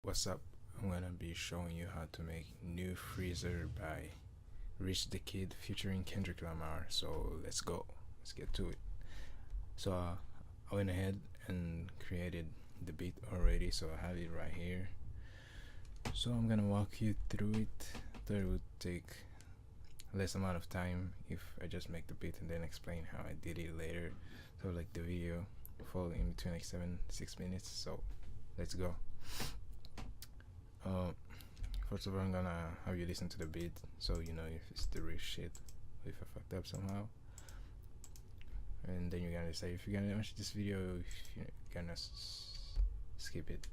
What's up? I'm gonna be showing you how to make New Freezer by Rich the Kid featuring Kendrick Lamar. So let's go. Let's get to it. So I went ahead and created the beat already, so I have it right here. So I'm gonna walk you through it. Thought it would take less amount of time if I just make the beat and then explain how I did it later. So like the video fall in between like 6 minutes. So let's go. Uh, First of all, I'm gonna have you listen to the beat so you know if it's the real shit or if I fucked up somehow. And then you're gonna decide if you're gonna watch this video or if you're gonna skip it.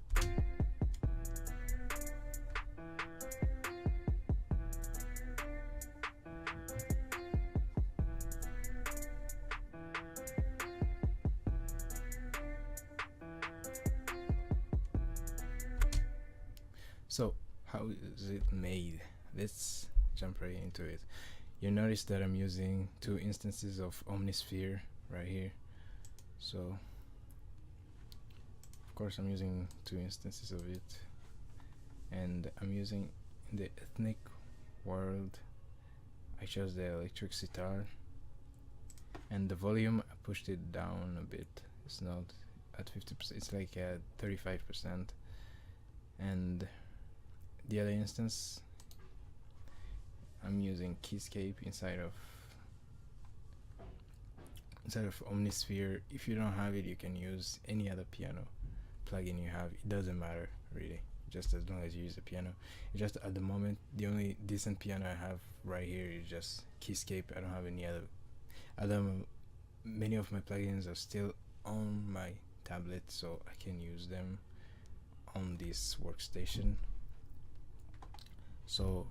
So, how is it made? Let's jump right into it. You notice that I'm using two instances of Omnisphere right here. So, of course, I'm using two instances of it, and I'm using in the ethnic world. I chose the electric sitar, and the volume I pushed it down a bit. It's not at 50%. It's like at 35%, and the other instance I'm using Keyscape inside of Omnisphere. If you don't have it, you can use any other piano plugin you have. It doesn't matter really, just as long as you use the piano. It's just at the moment the only decent piano I have right here is just Keyscape. I don't have any other many of my plugins are still on my tablet, so I can use them on this workstation. So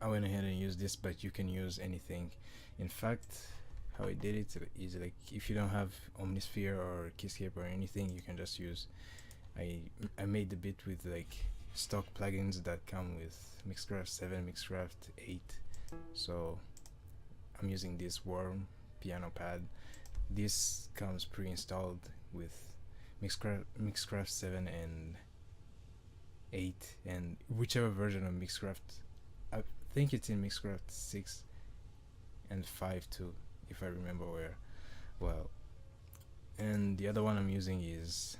I went ahead and used this, but you can use anything. In fact, how I did it is like if you don't have Omnisphere or Keyscape or anything, you can just use I made the beat with like stock plugins that come with Mixcraft 7, Mixcraft 8. So I'm using this Worm piano pad. This comes pre-installed with Mixcraft 7 and 8, and whichever version of Mixcraft. I think it's in Mixcraft 6 and 5 too, if I remember well. And the other one I'm using is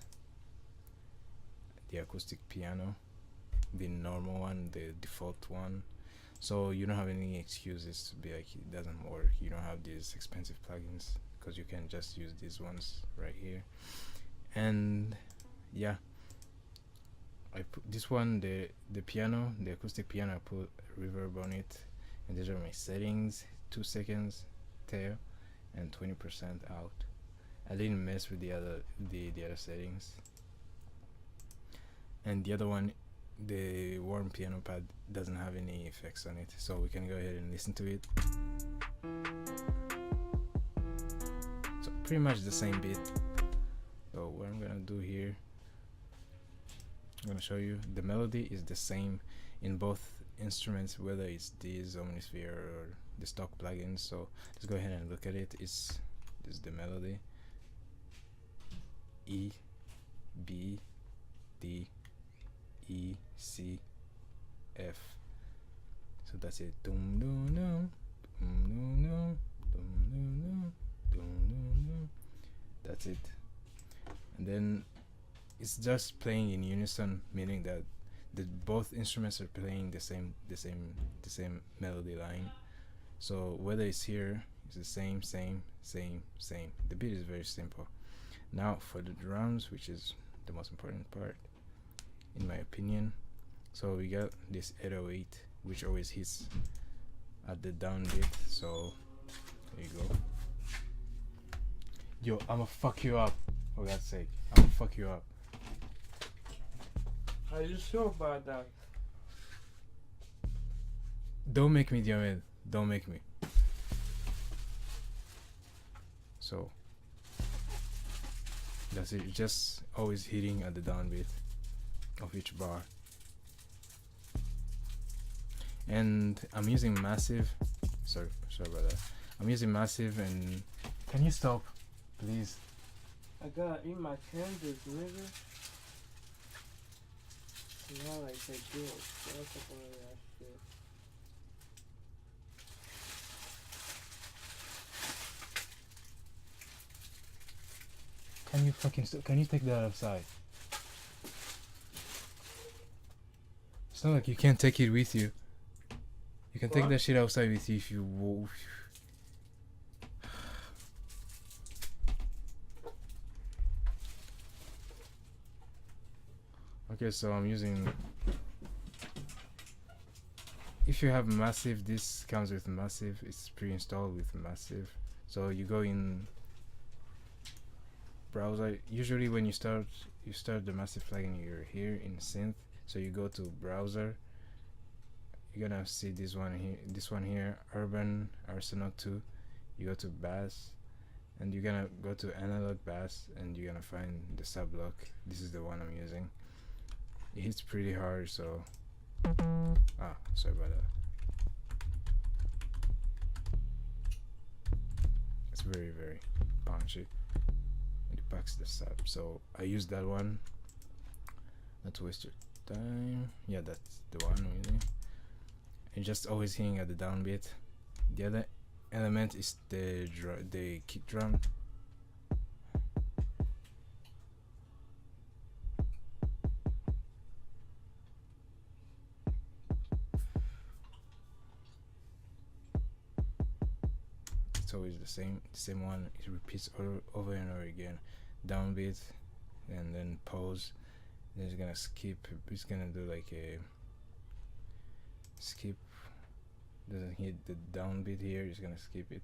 the acoustic piano, the normal one, the default one. So you don't have any excuses to be like it doesn't work. You don't have these expensive plugins because you can just use these ones right here. And yeah, I put this one, the piano, the acoustic piano, I put reverb on it, and these are my settings: 2 seconds tail and 20% out. I didn't mess with the other settings. And the other one, the Worm piano pad, doesn't have any effects on it, so we can go ahead and listen to it. So pretty much the same beat. So what I'm gonna do here, I'm gonna show you the melody is the same in both instruments, whether it's this Omnisphere or the stock plugins. So let's go ahead and look at it. This is the melody: E, B, D, E, C, F. So that's it. Dum dum dum, dum dum dum, dum dum dum. That's it. And then it's just playing in unison, meaning that both instruments are playing the same melody line. So whether it's here, it's the same. The beat is very simple. Now for the drums, which is the most important part in my opinion. So we got this 808, which always hits at the down beat. So there you go. Yo, I'ma fuck you up, for God's sake. I'ma fuck you up. Are you sure about that? Don't make me, Diomede. Don't make me. So that's it. Just always hitting at the downbeat of each bar. And I'm using massive. Sorry about that. I'm using massive. And can you stop, please? I gotta eat my candies, nigga. Not like I do. That's a part of that shit. Can you can you take that outside? It's not like you can't take it with you. You can take What? that shit outside with you if you Okay, so I'm using. If you have massive, this comes with massive. It's pre-installed with massive. So you go in browser. Usually when you start the massive plugin. You're here in synth. So you go to browser. You're gonna see this one here. This one here, Urban Arsenal 2. You go to bass, and you're gonna go to analog bass, and you're gonna find the sub block. This is the one I'm using. It hits pretty hard, so sorry about that. It's very, very punchy, and it packs the sub. So I use that one. Not to waste your time. Yeah, that's the one I'm using. And just always hitting at the downbeat. The other element is the kick drum. It's always the same one. It repeats over and over again. Downbeat, and then pause. Then it's gonna skip. It's gonna do like a skip. Doesn't hit the downbeat here. It's gonna skip it.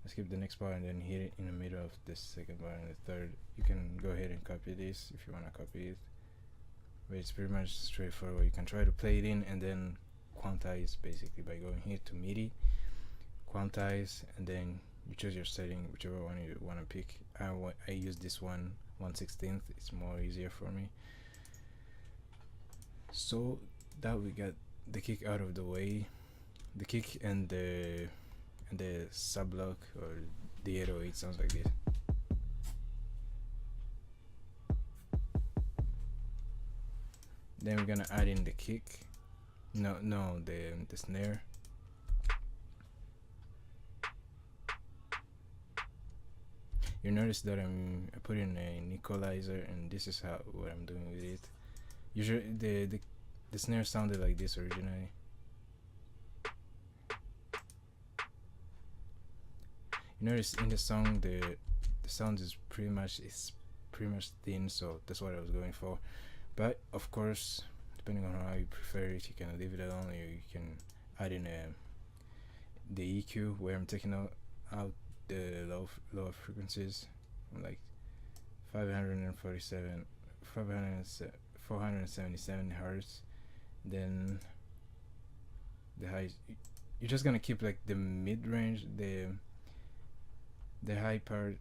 Skip the next part and then hit it in the middle of the second bar and the third. You can go ahead and copy this if you wanna copy it. But it's pretty much straightforward. You can try to play it in and then quantize basically by going here to MIDI, quantize, and then you choose your setting, whichever one you want to pick. I use this one 1/16. It's more easier for me. So that we got the kick out of the way, the kick and the sub block, or the 808 sounds like this. Then we're gonna add in the kick. No, the snare. You notice that I put in an equalizer, and this is what I'm doing with it. Usually the snare sounded like this originally. You notice in the song the sound is pretty much thin, so that's what I was going for. But of course, depending on how you prefer it, you can leave it alone, or you can add in the EQ, where I'm taking out the lower frequencies, like 477 hertz. Then the highs, you're just gonna keep like the mid range, the high part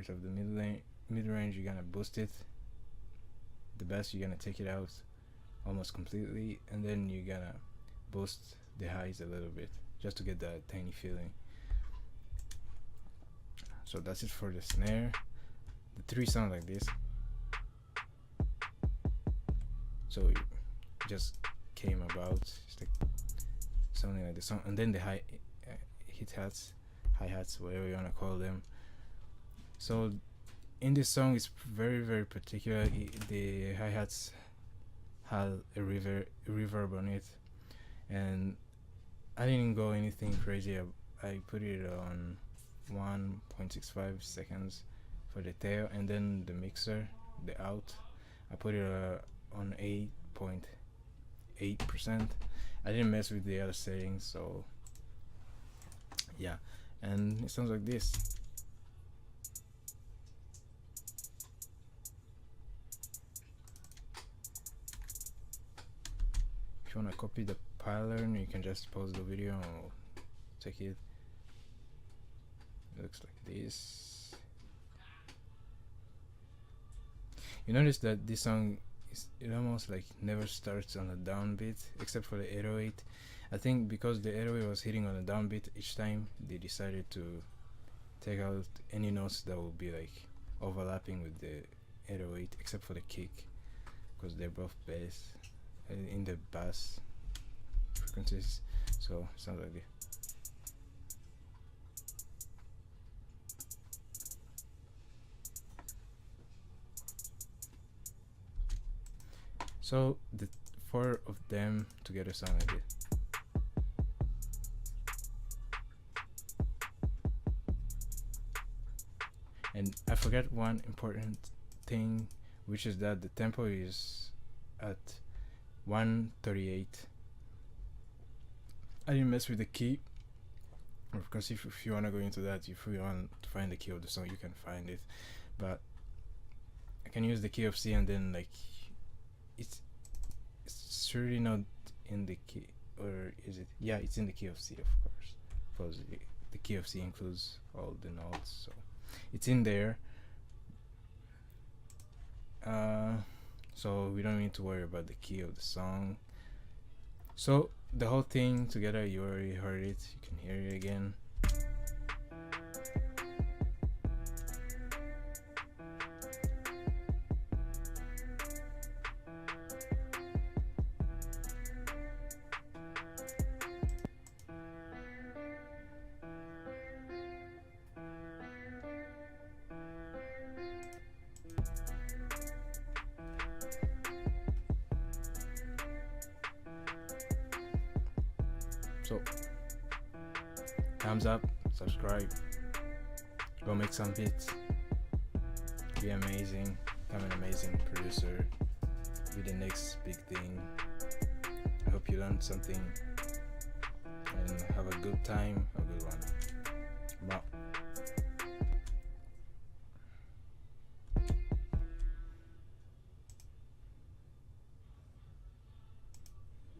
of the mid range. You're gonna boost it. The bass, you're gonna take it out almost completely, and then you're gonna boost the highs a little bit just to get that tiny feeling. So that's it for the snare. The three sound like this. So it just came about. It's like something like this. And then the hi hats, whatever you wanna call them. So in this song, it's very, very particular. The hi-hats have a reverb on it, and I didn't go anything crazy. I put it on 1.65 seconds for the tail, and then the mixer, the out, I put it on 8.8%. I didn't mess with the other settings, so yeah, and it sounds like this. If you want to copy the pattern, you can just pause the video and take it. It looks like this. You notice that this song it almost like never starts on a downbeat, except for the 808. I think because the 808 was hitting on a downbeat each time, they decided to take out any notes that will be like overlapping with the 808, except for the kick, because they're both bass. in the bass frequencies. So sounds like this. So the four of them together sound like this. And I forgot one important thing, which is that the tempo is at 138. I didn't mess with the key. Of course, if you want to go into that, if you want to find the key of the song, you can find it. But I can use the key of C, and then like it's really not in the key, or is it? Yeah, it's in the key of C, of course, because the key of C includes all the notes, so it's in there. So we don't need to worry about the key of the song. So the whole thing together, you already heard it, you can hear it again. So thumbs up, subscribe, go make some beats, be amazing, become an amazing producer, be the next big thing. I hope you learned something and have a good time, a good one. Bye.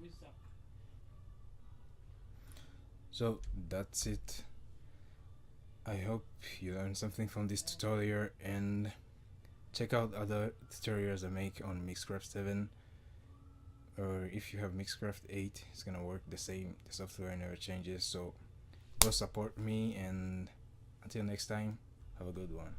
We suck. So that's it. I hope you learned something from this tutorial, and check out other tutorials I make on Mixcraft 7, or if you have Mixcraft 8, it's gonna work the same. The software never changes, so go support me, and until next time, have a good one.